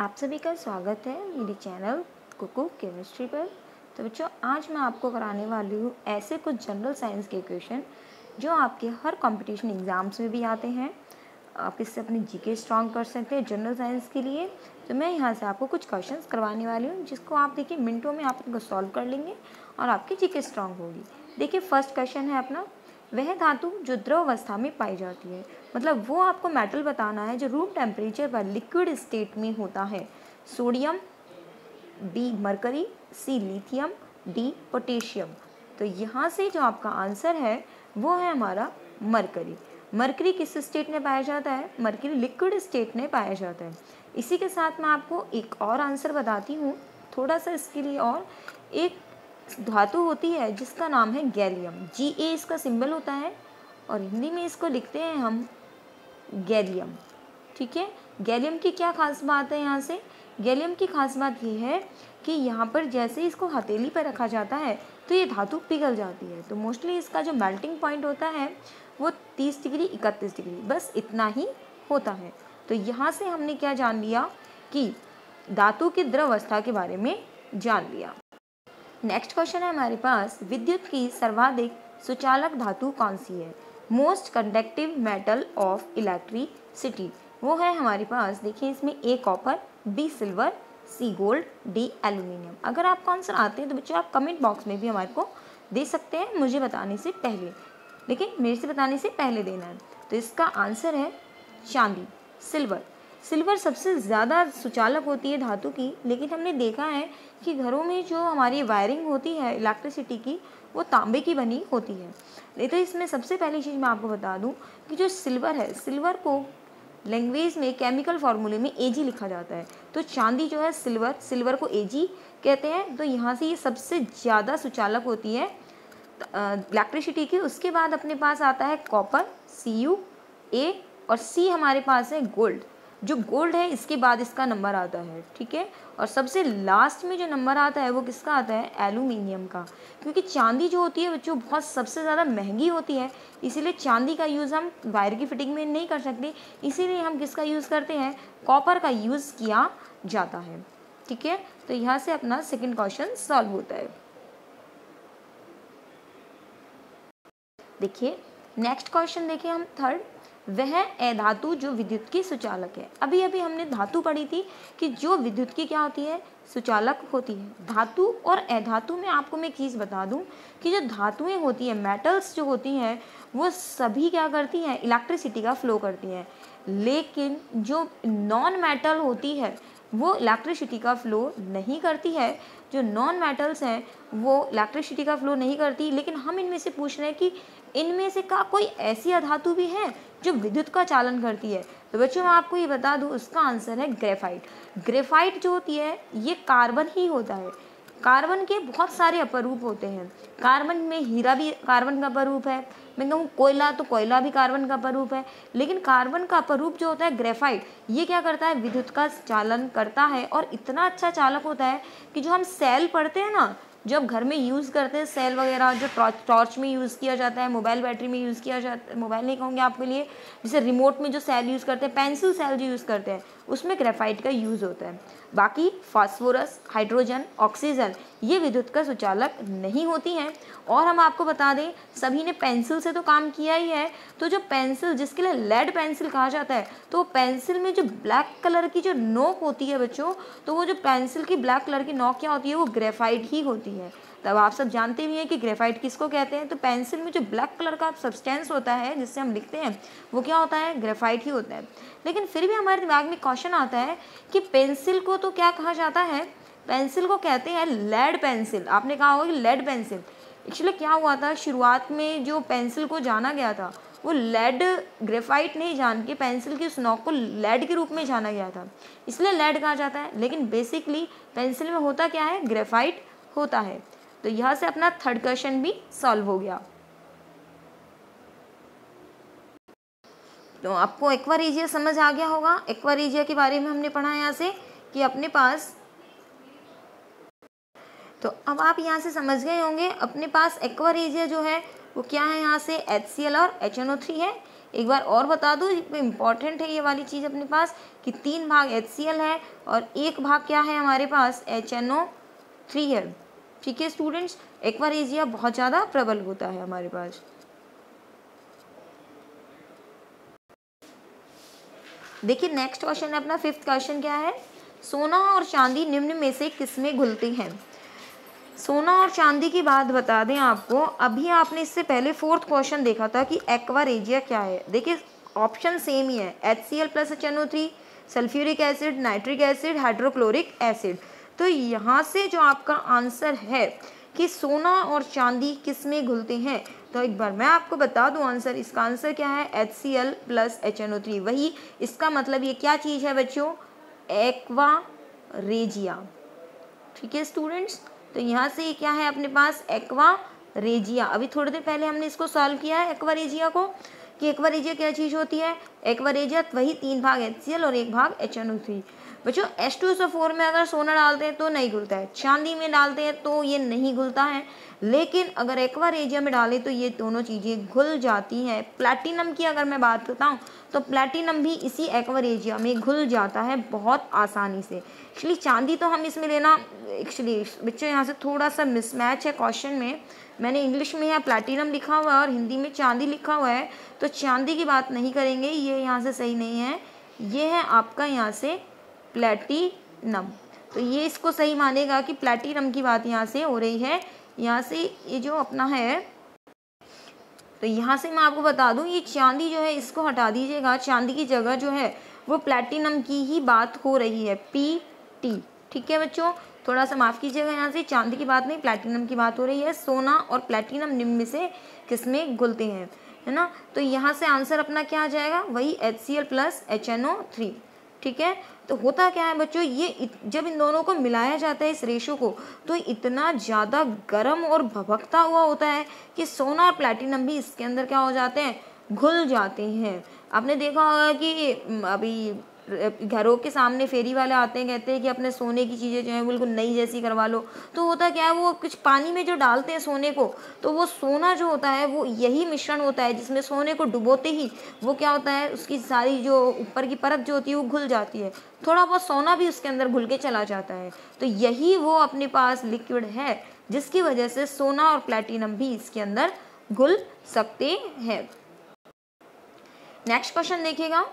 आप सभी का स्वागत है मेरे चैनल कुकू केमिस्ट्री पर। तो बच्चों, आज मैं आपको कराने वाली हूँ ऐसे कुछ जनरल साइंस के क्वेश्चन जो आपके हर कंपटीशन एग्ज़ाम्स में भी आते हैं। आप इससे अपनी जीके स्ट्रॉन्ग कर सकते हैं जनरल साइंस के लिए। तो मैं यहाँ से आपको कुछ क्वेश्चंस करवाने वाली हूँ जिसको आप देखिए मिनटों में आप इनको सॉल्व कर लेंगे और आपकी जीके स्ट्रॉन्ग होगी। देखिए फर्स्ट क्वेश्चन है अपना, वह धातु जो द्रव अवस्था में पाई जाती है, मतलब वो आपको मेटल बताना है जो रूम टेम्परेचर पर लिक्विड स्टेट में होता है। सोडियम, बी मरकरी, सी लिथियम, डी पोटेशियम। तो यहाँ से जो आपका आंसर है वो है हमारा मरकरी। मरकरी किस स्टेट में पाया जाता है? मरकरी लिक्विड स्टेट में पाया जाता है। इसी के साथ मैं आपको एक और आंसर बताती हूँ, थोड़ा सा इसके लिए। और एक धातु होती है जिसका नाम है गैलियम, Ga इसका सिंबल होता है और हिंदी में इसको लिखते हैं हम गैलियम। ठीक है, गैलियम की क्या खास बात है? यहाँ से गैलियम की खास बात ये है कि यहाँ पर जैसे इसको हथेली पर रखा जाता है तो ये धातु पिघल जाती है। तो मोस्टली इसका जो मेल्टिंग पॉइंट होता है वो 30 डिग्री 31 डिग्री, बस इतना ही होता है। तो यहाँ से हमने क्या जान लिया कि धातु की द्रव अवस्था के बारे में जान लिया। नेक्स्ट क्वेश्चन है हमारे पास, विद्युत की सर्वाधिक सुचालक धातु कौन सी है? Most conductive metal of electricity. वो है हमारे पास, देखिए इसमें ए कॉपर, बी सिल्वर, सी गोल्ड, डी एल्यूमिनियम। अगर आपको आंसर आते हैं तो बच्चों आप कमेंट बॉक्स में भी हमारे को दे सकते हैं, मुझे बताने से पहले, लेकिन मेरे से बताने से पहले देना है। तो इसका आंसर है चांदी, सिल्वर। सिल्वर सबसे ज़्यादा सुचालक होती है धातु की, लेकिन हमने देखा है कि घरों में जो हमारी वायरिंग होती है इलेक्ट्रिसिटी की वो तांबे की बनी होती है। नहीं तो इसमें सबसे पहली चीज़ मैं आपको बता दूं कि जो सिल्वर है, सिल्वर को लैंग्वेज में केमिकल फार्मूले में Ag लिखा जाता है। तो चांदी जो है सिल्वर को Ag कहते हैं। तो यहाँ से ये सबसे ज़्यादा सुचालक होती है इलेक्ट्रिसिटी की। उसके बाद अपने पास आता है कॉपर, Cu, A, और C हमारे पास है गोल्ड। जो गोल्ड है इसके बाद इसका नंबर आता है, ठीक है। और सबसे लास्ट में जो नंबर आता है वो किसका आता है? एल्यूमिनियम का। क्योंकि चांदी जो होती है बच्चों बहुत सबसे ज़्यादा महंगी होती है, इसीलिए चांदी का यूज़ हम वायर की फिटिंग में नहीं कर सकते, इसीलिए हम किसका यूज़ करते हैं? कॉपर का यूज़ किया जाता है, ठीक है। तो यहाँ से अपना सेकेंड क्वेश्चन सॉल्व होता है। देखिए नेक्स्ट क्वेश्चन देखिए हम थर्ड, वह अधातु जो विद्युत की सुचालक है। अभी अभी हमने धातु पढ़ी थी कि जो विद्युत की क्या होती है? सुचालक होती है। धातु और अधातु में आपको मैं एक चीज़ बता दूं कि जो धातुएं होती हैं, मेटल्स जो होती हैं, वो सभी क्या करती हैं? इलेक्ट्रिसिटी का फ्लो करती हैं। लेकिन जो नॉन मेटल होती है वो इलेक्ट्रिसिटी का फ्लो नहीं करती है। जो नॉन मेटल्स हैं वो इलेक्ट्रिसिटी का फ्लो नहीं करती। लेकिन हम इनमें से पूछ रहे हैं कि इनमें से का कोई ऐसी अधातु भी है जो विद्युत का चालन करती है। तो बच्चों मैं आपको ये बता दूं, उसका आंसर है ग्रेफाइट। ग्रेफाइट जो होती है ये कार्बन ही होता है। कार्बन के बहुत सारे अपरूप होते हैं। कार्बन में हीरा भी कार्बन का अपरूप है, मैं कहूँ कोयला तो कोयला भी कार्बन का अपरूप है। लेकिन कार्बन का अपरूप जो होता है ग्रेफाइट, ये क्या करता है? विद्युत का चालन करता है। और इतना अच्छा चालक होता है कि जो हम सेल पढ़ते हैं ना, जब घर में यूज़ करते हैं सेल वगैरह, जो टॉर्च में यूज़ किया जाता है, मोबाइल बैटरी में यूज़ किया जाता है, मोबाइल नहीं कहूँगी आपके लिए, जैसे रिमोट में जो सेल यूज़ करते हैं, पेंसिल सेल जो यूज़ करते हैं, उसमें ग्रेफाइट का यूज़ होता है। बाकी फास्फोरस, हाइड्रोजन, ऑक्सीजन ये विद्युत का सुचालक नहीं होती हैं। और हम आपको बता दें, सभी ने पेंसिल से तो काम किया ही है। तो जो पेंसिल, जिसके लिए लेड पेंसिल कहा जाता है, तो पेंसिल में जो ब्लैक कलर की जो नोक होती है बच्चों, तो वो जो पेंसिल की ब्लैक कलर की नोक क्या होती है? वो ग्रेफाइट ही होती है। तब आप सब जानते भी हैं कि ग्रेफाइट किसको कहते हैं। तो पेंसिल में जो ब्लैक कलर का सब्सटेंस होता है जिससे हम लिखते हैं, वो क्या होता है? ग्रेफाइट ही होता है। लेकिन फिर भी हमारे दिमाग में क्वेश्चन आता है कि पेंसिल को तो क्या कहा जाता है? पेंसिल को कहते हैं लेड पेंसिल। आपने कहा होगा कि लेड पेंसिल। एक्चुअली क्या हुआ था, शुरुआत में जो पेंसिल को जाना गया था वो लेड, ग्रेफाइट नहीं जान के पेंसिल की उस नोक को लेड के रूप में जाना गया था, इसलिए लेड कहा जाता है। लेकिन बेसिकली पेंसिल में होता क्या है? ग्रेफाइट होता है। तो यहाँ से अपना थर्ड क्वेश्चन भी सॉल्व हो गया। तो आपको एक्वारेजिया समझ आ गया होगा। एक्वारेजिया के बारे में हमने पढ़ा यहाँ से कि अपने पास, तो अब आप यहाँ से समझ गए होंगे अपने पास एक्वारेजिया जो है वो क्या है? यहाँ से HCl और HNO3 है। एक बार और बता दूँ, इम्पॉर्टेंट है ये वाली चीज़ अपने पास कि 3 भाग HCl है और 1 भाग क्या है हमारे पास HNO3 है। ठीक है स्टूडेंट्स, एक्वारेजिया बहुत ज़्यादा प्रबल होता है हमारे पास। देखिए नेक्स्ट क्वेश्चन है अपना 5th क्वेश्चन क्या है, सोना और चांदी निम्न में से किसमें घुलते हैं। सोना और चांदी की बात बता दें आपको, अभी आपने इससे पहले 4th क्वेश्चन देखा था कि एक्वारेजिया क्या है। देखिए ऑप्शन सेम ही है, HCl plus HNO3, sulphuric acid, nitric acid, hydrochloric acid. तो यहाँ से जो आपका आंसर है कि सोना और चांदी किस में घुलते हैं, तो एक बार मैं आपको बता दूं आंसर, इसका आंसर क्या है HCl प्लस HNO3। वही इसका मतलब ये क्या चीज़ है बच्चों, एक्वारेजिया। ठीक है स्टूडेंट्स, तो यहाँ से ये क्या है अपने पास एक्वारेजिया। अभी थोड़ी देर पहले हमने इसको सॉल्व किया है एक्वारेजिया को, कि एक्वारेजिया क्या चीज़ होती है। एक्वारेजिया वही 3 भाग HCl और 1 भाग HNO3। बच्चों H2SO4 में अगर सोना डालते हैं तो नहीं घुलता है, चांदी में डालते हैं तो ये नहीं घुलता है, लेकिन अगर एक्वारेजिया में डालें तो ये दोनों चीज़ें घुल जाती हैं। प्लैटिनम की अगर मैं बात बताऊँ तो प्लैटिनम भी इसी एक्वारेजिया में घुल जाता है बहुत आसानी से। एक्चुअली चांदी तो हम इसमें लेना, एक्चुअली बच्चों यहाँ से थोड़ा सा मिसमैच है क्वेश्चन में, मैंने इंग्लिश में यहाँ प्लैटिनम लिखा हुआ है और हिंदी में चांदी लिखा हुआ है, तो चांदी की बात नहीं करेंगे, ये यहाँ से सही नहीं है, ये है आपका यहाँ से प्लैटिनम। तो ये इसको सही मानेगा कि प्लैटिनम की बात यहाँ से हो रही है। यहाँ से ये जो अपना है, तो यहाँ से मैं आपको बता दूँ, ये चांदी जो है इसको हटा दीजिएगा, चांदी की जगह जो है वो प्लैटिनम की ही बात हो रही है, PT। ठीक है बच्चों, थोड़ा सा माफ़ कीजिएगा, यहाँ से चांदी की बात नहीं प्लैटिनम की बात हो रही है। सोना और प्लैटिनम निम्न में से किसमें घुलते हैं, है ना। तो यहाँ से आंसर अपना क्या आ जाएगा, वही HCl प्लस HNO3। ठीक है, तो होता क्या है बच्चों, ये जब इन दोनों को मिलाया जाता है इस रेशो को, तो इतना ज़्यादा गर्म और भभकता हुआ होता है कि सोना और प्लैटिनम भी इसके अंदर क्या हो जाते हैं, घुल जाते हैं। आपने देखा होगा कि अभी घरों के सामने फेरी वाले आते हैं, कहते हैं कि अपने सोने की चीज़ें जो हैं बिल्कुल नई जैसी करवा लो। तो होता क्या है, वो कुछ पानी में जो डालते हैं सोने को, तो वो सोना जो होता है वो यही मिश्रण होता है जिसमें सोने को डुबोते ही वो क्या होता है, उसकी सारी जो ऊपर की परत जो होती है वो घुल जाती है, थोड़ा बहुत सोना भी उसके अंदर घुल के चला जाता है। तो यही वो अपने पास लिक्विड है जिसकी वजह से सोना और प्लैटिनम भी इसके अंदर घुल सकते हैं। नेक्स्ट क्वेश्चन देखिएगा,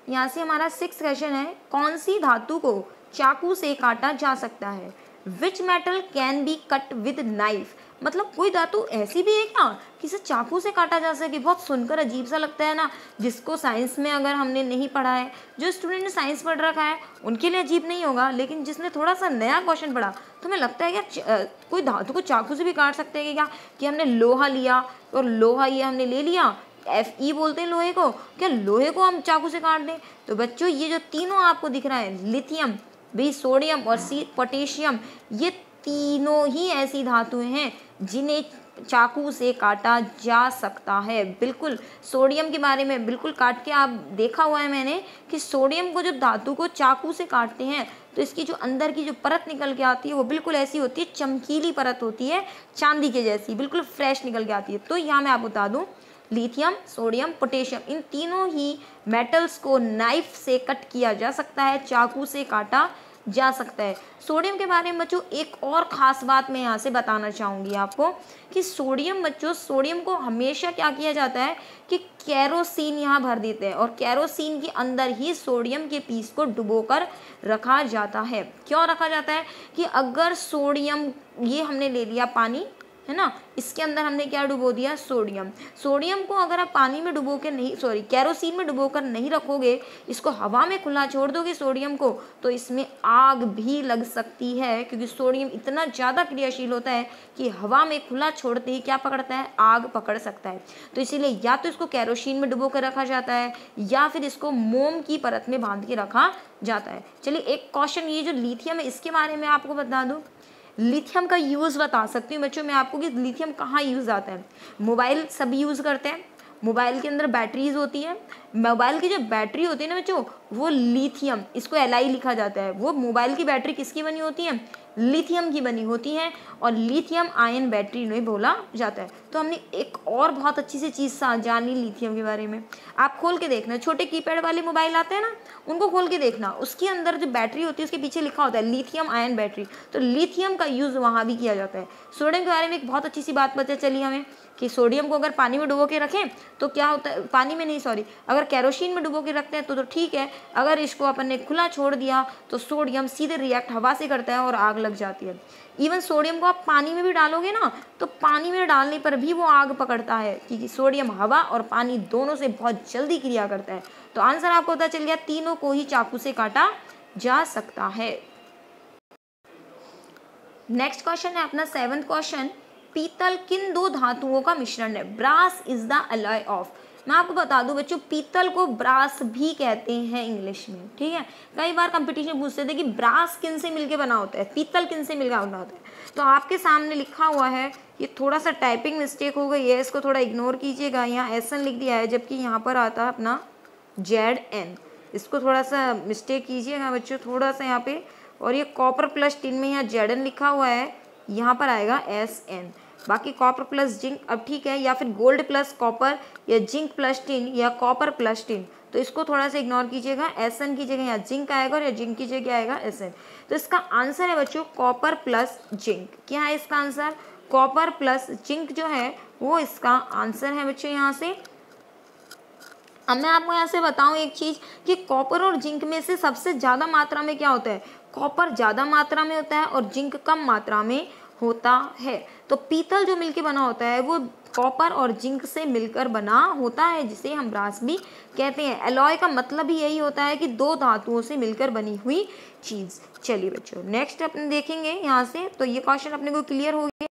यहाँ से हमारा 6th क्वेश्चन है, कौन सी धातु को चाकू से काटा जा सकता है। Which metal can be cut with knife. मतलब कोई धातु ऐसी भी है क्या कि इसे चाकू से काटा जा सके। बहुत सुनकर अजीब सा लगता है ना, जिसको साइंस में अगर हमने नहीं पढ़ा है, जो स्टूडेंट ने साइंस पढ़ रखा है उनके लिए अजीब नहीं होगा, लेकिन जिसने थोड़ा सा नया क्वेश्चन पढ़ा तो हमें लगता है कि कोई धातु को चाकू से भी काट सकते हैं क्या, कि हमने लोहा लिया और लोहा ये हमने ले लिया, Fe बोलते हैं लोहे को, क्या लोहे को हम चाकू से काट दें। तो बच्चों ये जो तीनों आपको दिख रहा है, लिथियम, बी सोडियम और सी पोटेशियम, ये तीनों ही ऐसी धातुएं हैं जिन्हें चाकू से काटा जा सकता है। बिल्कुल सोडियम के बारे में बिल्कुल काट के आप देखा हुआ है मैंने कि सोडियम को जब धातु को चाकू से काटते हैं तो इसकी जो अंदर की जो परत निकल के आती है वो बिल्कुल ऐसी होती है, चमकीली परत होती है, चांदी के जैसी, बिल्कुल फ्रेश निकल के आती है। तो यहाँ मैं आपको बता दूँ, लिथियम, सोडियम, पोटेशियम, इन तीनों ही मेटल्स को नाइफ से कट किया जा सकता है, चाकू से काटा जा सकता है। सोडियम के बारे में बच्चों एक और ख़ास बात मैं यहाँ से बताना चाहूँगी आपको कि सोडियम बच्चों, सोडियम को हमेशा क्या किया जाता है कि केरोसिन यहाँ भर देते हैं और केरोसिन के अंदर ही सोडियम के पीस को डुबोकर रखा जाता है। क्यों रखा जाता है कि अगर सोडियम, ये हमने ले लिया पानी, है ना, इसके अंदर हमने क्या डुबो दिया, सोडियम। सोडियम को अगर आप पानी में डुबो के नहीं, सॉरी केरोसिन में डुबो कर नहीं रखोगे, इसको हवा में खुला छोड़ दोगे सोडियम को, तो इसमें आग भी लग सकती है, क्योंकि सोडियम इतना ज़्यादा क्रियाशील होता है कि हवा में खुला छोड़ते ही क्या पकड़ता है, आग पकड़ सकता है। तो इसीलिए या तो इसको केरोसिन में डुबो कर रखा जाता है या फिर इसको मोम की परत में बांध के रखा जाता है। चलिए एक क्वेश्चन, ये जो लिथियम है इसके बारे में आपको बता दूँ। लिथियम का यूज़ बता सकती हूँ बच्चों मैं आपको कि लिथियम कहाँ यूज़ आता है। मोबाइल सभी यूज़ करते हैं मोबाइल के अंदर बैटरीज होती है, मोबाइल की जो बैटरी होती है ना बच्चों वो लिथियम, इसको Li लिखा जाता है। वो मोबाइल की बैटरी किसकी बनी होती है, लिथियम की बनी होती है और लिथियम आयन बैटरी इन्हें बोला जाता है। तो हमने एक और बहुत अच्छी सी चीज़ जान ली लिथियम के बारे में। आप खोल के देखना, छोटे कीपैड वाले मोबाइल आते हैं ना उनको खोल के देखना, उसके अंदर जो बैटरी होती है उसके पीछे लिखा होता है लिथियम आयन बैटरी। तो लिथियम का यूज़ वहाँ भी किया जाता है। सोडियम के बारे में एक बहुत अच्छी सी बात पता चली हमें कि सोडियम को अगर पानी में डुबो के रखें तो क्या होता है, पानी में नहीं सॉरी, अगर केरोसिन में डुबो के रखते हैं तो ठीक है, अगर इसको अपन ने खुला छोड़ दिया तो सोडियम सीधे रिएक्ट हवा से करता है और आग लग जाती है। इवन सोडियम को आप पानी में भी डालोगे ना तो पानी में डालने पर भी वो आग पकड़ता है, क्योंकि सोडियम हवा और पानी दोनों से बहुत जल्दी क्रिया करता है। तो आंसर आपको पता चल गया, तीनों को ही चाकू से काटा जा सकता है। नेक्स्ट क्वेश्चन है अपना 7th क्वेश्चन, पीतल किन दो धातुओं का मिश्रण है? Brass is the alloy of. मैं आपको बता दूं बच्चों, पीतल को ब्रास भी कहते हैं इंग्लिश में, ठीक है। कई बार कंपटीशन पूछते थे कि ब्रास किन से मिलके बना होता है, पीतल किन से मिलकर बना होता है। तो आपके सामने लिखा हुआ है, ये थोड़ा सा टाइपिंग मिस्टेक हो गई है, इसको थोड़ा इग्नोर कीजिएगा। यहाँ SN लिख दिया है जबकि यहाँ पर आता है अपना ZN, इसको थोड़ा सा मिस्टेक कीजिएगा बच्चों, थोड़ा सा यहाँ पे। और ये कॉपर प्लस टिन में यहाँ ZN लिखा हुआ है, यहाँ पर आएगा SN। बाकी कॉपर प्लस जिंक अब ठीक है, या फिर गोल्ड प्लस कॉपर या जिंक प्लस टिन या कॉपर प्लस टिन, तो इसको थोड़ा सा इग्नोर कीजिएगा। SN की जगह यहाँ जिंक आएगा और जिंक की जगह आएगा SN। तो इसका आंसर है बच्चों कॉपर प्लस जिंक। क्या है इसका आंसर? कॉपर प्लस जिंक जो है वो इसका आंसर है बच्चों यहाँ से। अब मैं आपको यहाँ से बताऊँ एक चीज़ कि कॉपर और जिंक में से सबसे ज़्यादा मात्रा में क्या होता है? कॉपर ज़्यादा मात्रा में होता है और जिंक कम मात्रा में होता है। तो पीतल जो मिलके बना होता है वो कॉपर और जिंक से मिलकर बना होता है, जिसे हम ब्रास भी कहते हैं। एलॉय का मतलब ही यही होता है कि दो धातुओं से मिलकर बनी हुई चीज़। चलिए बच्चों नेक्स्ट अपन देखेंगे यहाँ से, तो ये क्वेश्चन अपने को क्लियर हो गया।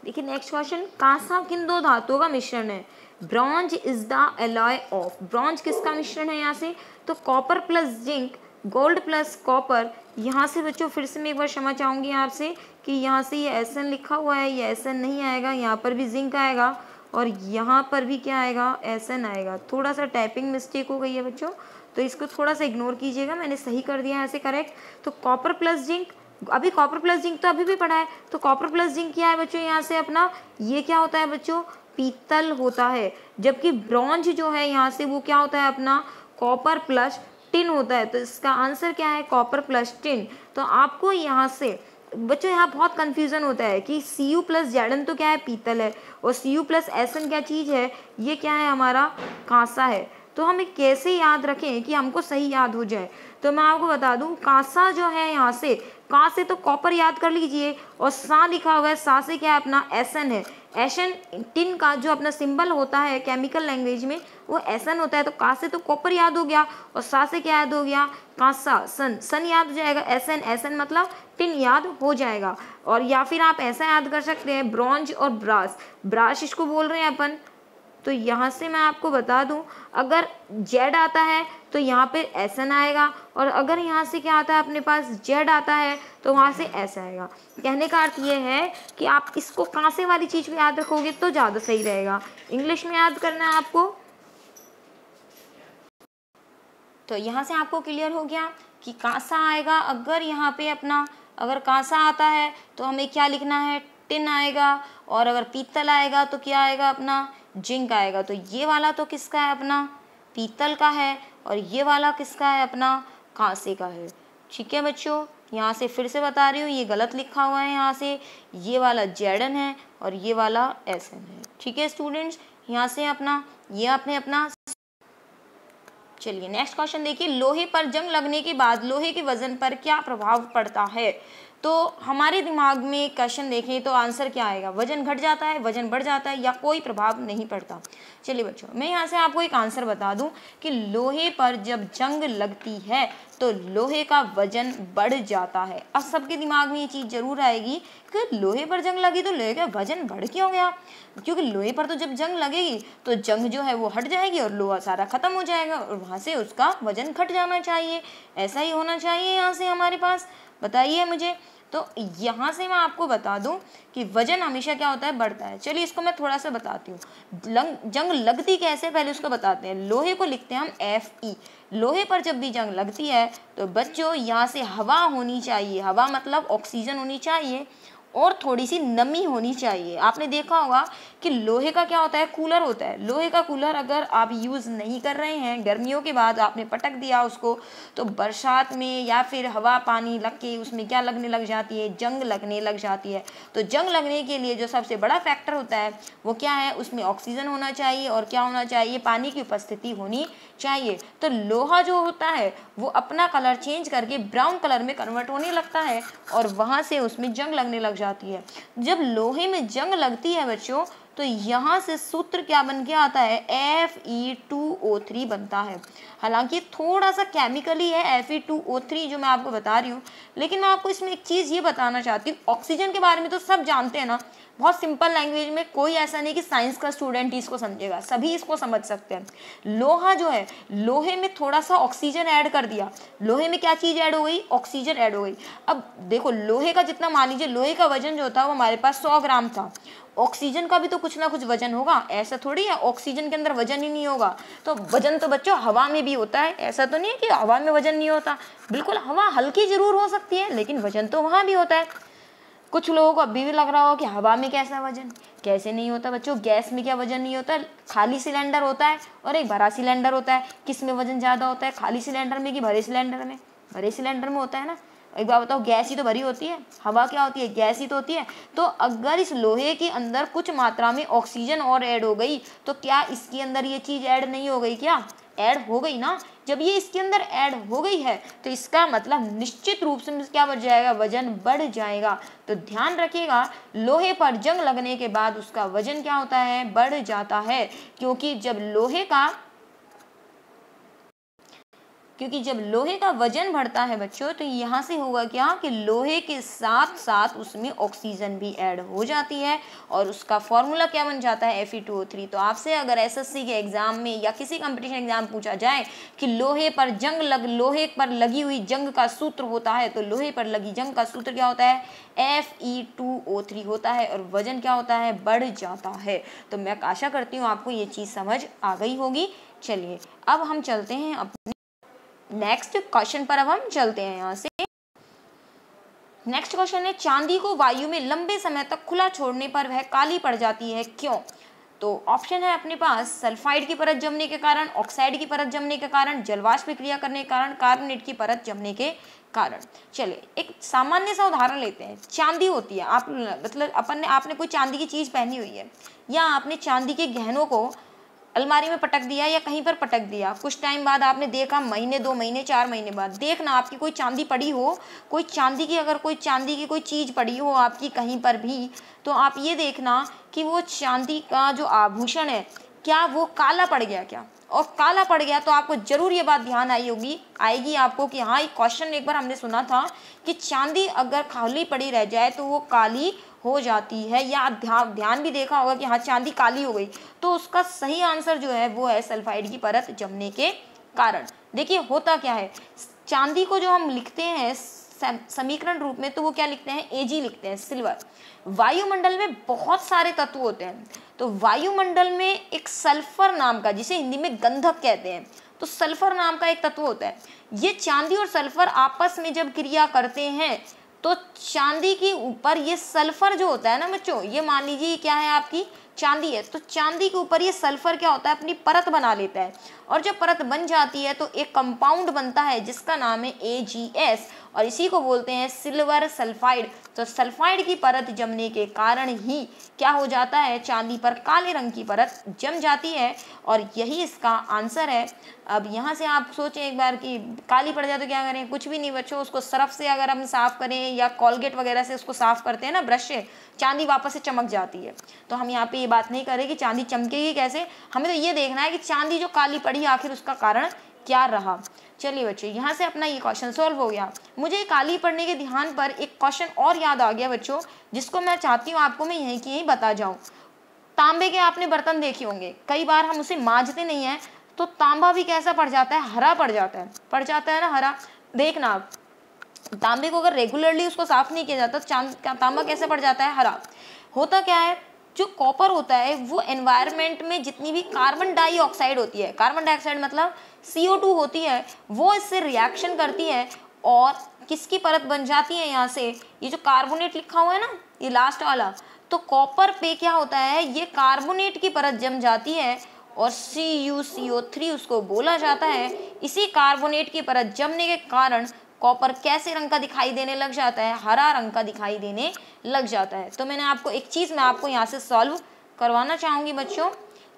देखिए नेक्स्ट क्वेश्चन, कांसा किन दो धातुओं का मिश्रण है? Bronze is the alloy of. Bronze किसका मिश्रण है यहाँ से? तो copper plus zinc, gold plus copper. यहाँ से बच्चों फिर से मैं एक बार क्षमा चाहूँगी आपसे कि यहाँ से ये SN लिखा हुआ है, ये SN नहीं आएगा, यहाँ पर भी जिंक आएगा और यहाँ पर भी क्या आएगा? SN आएगा। थोड़ा सा टाइपिंग मिस्टेक हो गई है बच्चों, तो इसको थोड़ा सा इग्नोर कीजिएगा, मैंने सही कर दिया है ऐसे करेक्ट। तो कॉपर प्लस जिंक, अभी कॉपर प्लस जिंक तो अभी भी पढ़ा है, तो कॉपर प्लस जिंक क्या है बच्चों यहाँ से अपना? ये क्या होता है बच्चों? पीतल होता है। जबकि ब्रॉन्ज जो है यहाँ से वो क्या होता है अपना? कॉपर प्लस टिन होता है। तो इसका आंसर क्या है? Copper plus tin. तो आपको यहाँ से बच्चों यहाँ बहुत कंफ्यूजन होता है कि Cu प्लस Zn तो क्या है? पीतल है, और Cu प्लस SN क्या चीज़ है? ये क्या है हमारा? कांसा है। तो हमें कैसे याद रखें कि हमको सही याद हो जाए? तो मैं आपको बता दूं, कांसा जो है यहाँ से, का से तो कॉपर याद कर लीजिए, और सा लिखा हुआ है, सा से क्या है अपना? SN है। SN टिन का जो अपना सिंबल होता है केमिकल लैंग्वेज में वो SN होता है। तो का से तो कॉपर याद हो गया और सा से क्या याद हो गया? कांसा, सन, सन याद हो जाएगा, SN, SN मतलब टिन याद हो जाएगा। और या फिर आप ऐसा याद कर सकते हैं ब्रॉन्ज और ब्रास, ब्रास इसको बोल रहे हैं अपन। तो यहाँ से मैं आपको बता दूं, अगर Z आता है तो यहाँ पे SN आएगा, और अगर यहाँ से क्या आता है अपने पास? Z आता है तो वहाँ से S आएगा। कहने का अर्थ ये है कि आप इसको कांसे वाली चीज़ को याद रखोगे तो ज़्यादा सही रहेगा। इंग्लिश में याद करना है आपको। तो यहाँ से आपको क्लियर हो गया कि कांसा आएगा, अगर यहाँ पे अपना अगर कांसा आता है तो हमें क्या लिखना है? टिन आएगा, और अगर पीतल आएगा तो क्या आएगा अपना? जिंक आएगा। तो ये वाला तो किसका है अपना? पीतल का है, और ये वाला किसका है अपना? कांसे का है। ठीक है बच्चों, यहाँ से फिर से बता रही हूँ, ये गलत लिखा हुआ है यहाँ से, ये वाला Zn है और ये वाला SN है। ठीक है स्टूडेंट्स, यहाँ से अपना ये आपने अपना। चलिए नेक्स्ट क्वेश्चन देखिए, लोहे पर जंग लगने के बाद लोहे के वजन पर क्या प्रभाव पड़ता है? तो हमारे दिमाग में क्वेश्चन देखें तो आंसर क्या आएगा? वजन घट जाता है, वजन बढ़ जाता है, या कोई प्रभाव नहीं पड़ता। चलिए बच्चों मैं यहाँ से आपको एक आंसर बता दूं कि लोहे पर जब जंग लगती है तो लोहे का वजन बढ़ जाता है। अब सबके दिमाग में ये चीज़ जरूर आएगी कि लोहे पर जंग लगी तो लोहे का वजन बढ़ क्यों गया? क्योंकि लोहे पर तो जब जंग लगेगी तो जंग जो है वो हट जाएगी और लोहा सारा खत्म हो जाएगा, और वहाँ से उसका वजन घट जाना चाहिए। ऐसा ही होना चाहिए यहाँ से हमारे पास। बताइए मुझे। तो यहाँ से मैं आपको बता दूं कि वजन हमेशा क्या होता है, बढ़ता है। चलिए इसको मैं थोड़ा सा बताती हूँ। जंग लगती कैसे, पहले उसको बताते हैं। लोहे को लिखते हैं हम Fe। लोहे पर जब भी जंग लगती है तो बच्चों यहाँ से हवा होनी चाहिए, हवा मतलब ऑक्सीजन होनी चाहिए और थोड़ी सी नमी होनी चाहिए। आपने देखा होगा कि लोहे का क्या होता है, कूलर होता है। लोहे का कूलर अगर आप यूज़ नहीं कर रहे हैं, गर्मियों के बाद आपने पटक दिया उसको, तो बरसात में या फिर हवा पानी लग के उसमें क्या लगने लग जाती है, जंग लगने लग जाती है। तो जंग लगने के लिए जो सबसे बड़ा फैक्टर होता है वो क्या है, उसमें ऑक्सीजन होना चाहिए और क्या होना चाहिए, पानी की उपस्थिति होनी चाहिए। तो लोहा जो होता है वो अपना कलर चेंज करके ब्राउन कलर में कन्वर्ट होने लगता है और वहाँ से उसमें जंग लगने लग जाती है। जब लोहे में जंग लगती है बच्चों, तो यहाँ से सूत्र क्या बन के आता है, Fe2O3 बनता है। हालांकि थोड़ा सा केमिकली है Fe2O3 जो मैं आपको बता रही हूँ, लेकिन मैं आपको इसमें एक चीज़ ये बताना चाहती हूँ। ऑक्सीजन के बारे में तो सब जानते हैं ना, बहुत सिंपल लैंग्वेज में, कोई ऐसा नहीं कि साइंस का स्टूडेंट ही इसको समझेगा, सभी इसको समझ सकते हैं। लोहा जो है, लोहे में थोड़ा सा ऑक्सीजन ऐड कर दिया, लोहे में क्या चीज़ ऐड हो गई, ऑक्सीजन ऐड हो गई। अब देखो लोहे का जितना, मान लीजिए लोहे का वजन जो था वो हमारे पास 100 ग्राम था, ऑक्सीजन का भी तो कुछ ना कुछ वजन होगा, ऐसा थोड़ी है ऑक्सीजन के अंदर वजन ही नहीं होगा। तो वजन तो बच्चों हवा में भी होता है, ऐसा तो नहीं है कि हवा में वजन नहीं होता। बिल्कुल हवा हल्की जरूर हो सकती है लेकिन वजन तो वहाँ भी होता है। कुछ लोगों को अभी भी लग रहा हो कि हवा में कैसा वजन, कैसे नहीं होता बच्चों, गैस में क्या वजन नहीं होता, खाली सिलेंडर होता है और एक भरा सिलेंडर होता है। किस में वजन ज़्यादा होता है, खाली सिलेंडर में कि भरे सिलेंडर में? भरे सिलेंडर में होता है ना। एक बार बताओ, गैस ही तो भरी होती है, हवा क्या होती है, गैस ही तो होती है। तो अगर इस लोहे के अंदर कुछ मात्रा में ऑक्सीजन और ऐड हो गई तो क्या इसके अंदर ये चीज़ ऐड नहीं हो गई, क्या ऐड हो गई ना। जब ये इसके अंदर ऐड हो गई है तो इसका मतलब निश्चित रूप से क्या बढ़ जाएगा, वजन बढ़ जाएगा। तो ध्यान रखिएगा, लोहे पर जंग लगने के बाद उसका वजन क्या होता है, बढ़ जाता है। क्योंकि जब लोहे का वजन बढ़ता है बच्चों, तो यहाँ से होगा क्या कि लोहे के साथ साथ उसमें ऑक्सीजन भी ऐड हो जाती है और उसका फॉर्मूला क्या बन जाता है, Fe2O3। तो आपसे अगर एसएससी के एग्जाम में या किसी कंपटीशन एग्जाम पूछा जाए कि लोहे पर लगी हुई जंग का सूत्र होता है, तो लोहे पर लगी जंग का सूत्र क्या होता है, Fe2O3 होता है और वजन क्या होता है, बढ़ जाता है। तो मैं आशा करती हूँ आपको ये चीज़ समझ आ गई होगी। चलिए अब हम चलते हैं अपने नेक्स्ट क्वेश्चन पर। अब हम चलते हैं यहाँ से। नेक्स्ट क्वेश्चन है, चांदी को वायु में लंबे समय तक खुला छोड़ने पर वह काली पड़ जाती है, क्यों? तो ऑप्शन है अपने पास, सल्फाइड की परत जमने के कारण, ऑक्साइड की परत जमने के कारण, जलवाष्प क्रिया करने के कारण, कार्बोनेट की परत जमने के कारण। चलिए एक सामान्य सा उदाहरण लेते हैं। चांदी होती है, आप मतलब आपने कोई चांदी की चीज़ पहनी हुई है या आपने चांदी के गहनों को अलमारी में पटक दिया या कहीं पर पटक दिया, कुछ टाइम बाद आपने देखा, महीने 2 महीने 4 महीने बाद देखना आपकी कोई चांदी पड़ी हो, कोई चांदी की कोई चीज़ पड़ी हो आपकी कहीं पर भी, तो आप ये देखना कि वो चांदी का जो आभूषण है क्या वो काला पड़ गया क्या। और काला पड़ गया तो आपको जरूर ये बात ध्यान आएगी आपको कि हाँ, एक क्वेश्चन एक बार हमने सुना था कि चांदी अगर खाली पड़ी रह जाए तो वो काली हो जाती है, या ध्यान भी देखा होगा कि हाँ चांदी काली हो गई। तो उसका सही आंसर जो है वो है सल्फाइड की परत जमने के कारण। देखिए होता क्या है, चांदी को जो हम लिखते हैं समीकरण रूप में, तो वो क्या लिखते हैं, Ag लिखते हैं, सिल्वर। वायुमंडल में बहुत सारे तत्व होते हैं, तो वायुमंडल में एक सल्फर नाम का, जिसे हिंदी में गंधक कहते हैं, तो सल्फर नाम का एक तत्व होता है। ये चांदी और सल्फर आपस में जब क्रिया करते हैं तो चांदी के ऊपर ये सल्फर जो होता है ना बच्चों, ये मान लीजिए क्या है, आपकी चांदी है, तो चांदी के ऊपर ये सल्फर क्या होता है, अपनी परत बना लेता है। और जब परत बन जाती है तो एक कंपाउंड बनता है जिसका नाम है AgS, और इसी को बोलते हैं सिल्वर सल्फाइड। तो सल्फाइड की परत जमने के कारण ही क्या हो जाता है, चांदी पर काले रंग की परत जम जाती है, और यही इसका आंसर है। अब यहाँ से आप सोचें एक बार कि काली पड़ जाए तो क्या करें, कुछ भी नहीं बच्चों, उसको सरफ से अगर हम साफ़ करें या कोलगेट वगैरह से उसको साफ़ करते हैं ना, ब्रश से, चांदी वापस से चमक जाती है। तो हम यहाँ पे ये बात नहीं करें कि चांदी चमकेगी कैसे, हमें तो ये देखना है कि चांदी जो काली पड़ी आखिर उसका कारण क्या रहा। चलिए बच्चों, यहाँ से अपना ये क्वेश्चन सॉल्व हो गया। मुझे काली पड़ने के ध्यान पर एक क्वेश्चन और याद आ गया बच्चों, जिसको मैं चाहती हूँ आपको मैं यहीं की यहीं बता जाऊँ। तांबे के आपने बर्तन देखे होंगे, कई बार हम उसे मांजते नहीं हैं तो तांबा भी कैसा पड़ जाता है, हरा पड़ जाता है ना, हरा। देखना आप तांबे को अगर रेगुलरली उसको साफ नहीं किया जाता तो तांबा कैसे पड़ जाता है? हरा। होता क्या है, जो कॉपर होता है वो एनवायरनमेंट में जितनी भी कार्बन डाइऑक्साइड होती है, कार्बन डाइऑक्साइड मतलब CO2 होती है, वो इससे रिएक्शन करती है और किसकी परत बन जाती है यहाँ से, ये जो कार्बोनेट लिखा हुआ है ना, ये लास्ट वाला, तो कॉपर पे क्या होता है, ये कार्बोनेट की परत जम जाती है और CuCO3 उसको बोला जाता है। इसी कार्बोनेट की परत जमने के कारण कॉपर कैसे रंग का दिखाई देने लग जाता है? हरा रंग का दिखाई देने लग जाता है। तो मैंने आपको एक चीज़ मैं आपको यहाँ से सॉल्व करवाना चाहूँगी बच्चों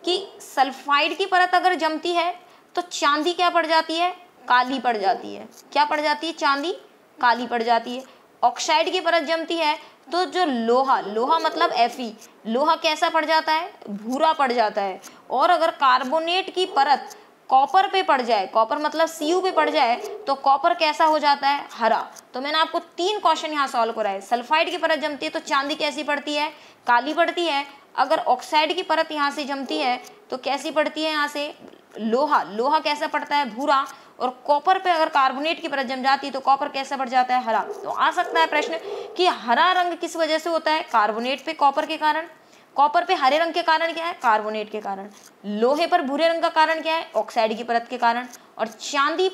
कि सल्फाइड की परत अगर जमती है तो चांदी क्या पड़ जाती है? काली पड़ जाती है। क्या पड़ जाती है? चांदी काली पड़ जाती है। ऑक्साइड की परत जमती है तो जो लोहा मतलब Fe, लोहा कैसा पड़ जाता है? भूरा पड़ जाता है। और अगर कार्बोनेट की परत कॉपर पे पड़ जाए, कॉपर मतलब Cu पे पड़ जाए, तो कॉपर कैसा हो जाता है? हरा। तो मैंने आपको 3 क्वेश्चन यहाँ सॉल्व कराए। सल्फाइड की परत जमती है तो चांदी कैसी पड़ती है? काली पड़ती है। अगर ऑक्साइड की परत यहाँ से जमती है तो कैसी पड़ती है? यहाँ से लोहा कैसा पड़ता है? भूरा। और कॉपर पे अगर कार्बोनेट की परत जम जाती है तो कॉपर कैसा पड़ जाता है? हरा। तो आ सकता है प्रश्न कि हरा रंग किस वजह से होता है? कार्बोनेट पे कॉपर के कारण। कॉपर पे हरे रंग के कारण क्या है? कार्बोनेट के कारण। लोहे पर भूरे रंग का कारण क्या है? ऑक्साइड की परत के कारण। और चांदी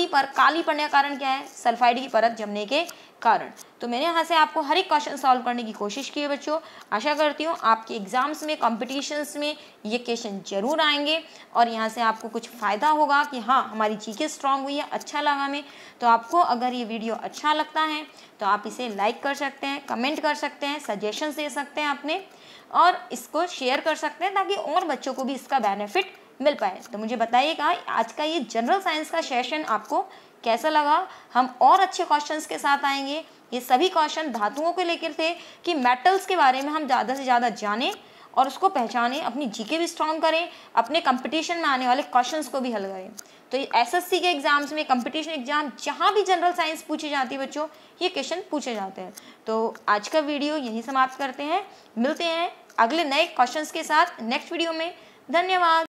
पर काली पड़ने का कारण क्या है? सल्फाइड की परत जमने के कारण। तो मैंने यहाँ से आपको हर एक क्वेश्चन सॉल्व करने की कोशिश की है बच्चों। आशा करती हूँ आपके एग्जाम्स में, कॉम्पिटिशन्स में ये क्वेश्चन जरूर आएंगे और यहाँ से आपको कुछ फ़ायदा होगा कि हाँ हमारी जीके स्ट्रांग हुई है, अच्छा लगा हमें। तो आपको अगर ये वीडियो अच्छा लगता है तो आप इसे लाइक कर सकते हैं, कमेंट कर सकते हैं, सजेशंस दे सकते हैं अपने, और इसको शेयर कर सकते हैं ताकि और बच्चों को भी इसका बेनिफिट मिल पाए। तो मुझे बताइएगा आज का ये जनरल साइंस का सेशन आपको कैसा लगा। हम और अच्छे क्वेश्चंस के साथ आएंगे। ये सभी क्वेश्चन धातुओं को लेकर थे कि मेटल्स के बारे में हम ज़्यादा से ज़्यादा जानें और उसको पहचानें, अपनी जीके भी स्ट्रॉन्ग करें, अपने कंपटीशन में आने वाले क्वेश्चंस को भी हल करें। तो ये SSC के एग्जाम्स में, कंपटीशन एग्जाम जहाँ भी जनरल साइंस पूछी जाती है बच्चों, ये क्वेश्चन पूछे जाते हैं। तो आज का वीडियो यहीं समाप्त करते हैं। मिलते हैं अगले नए क्वेश्चंस के साथ नेक्स्ट वीडियो में। धन्यवाद।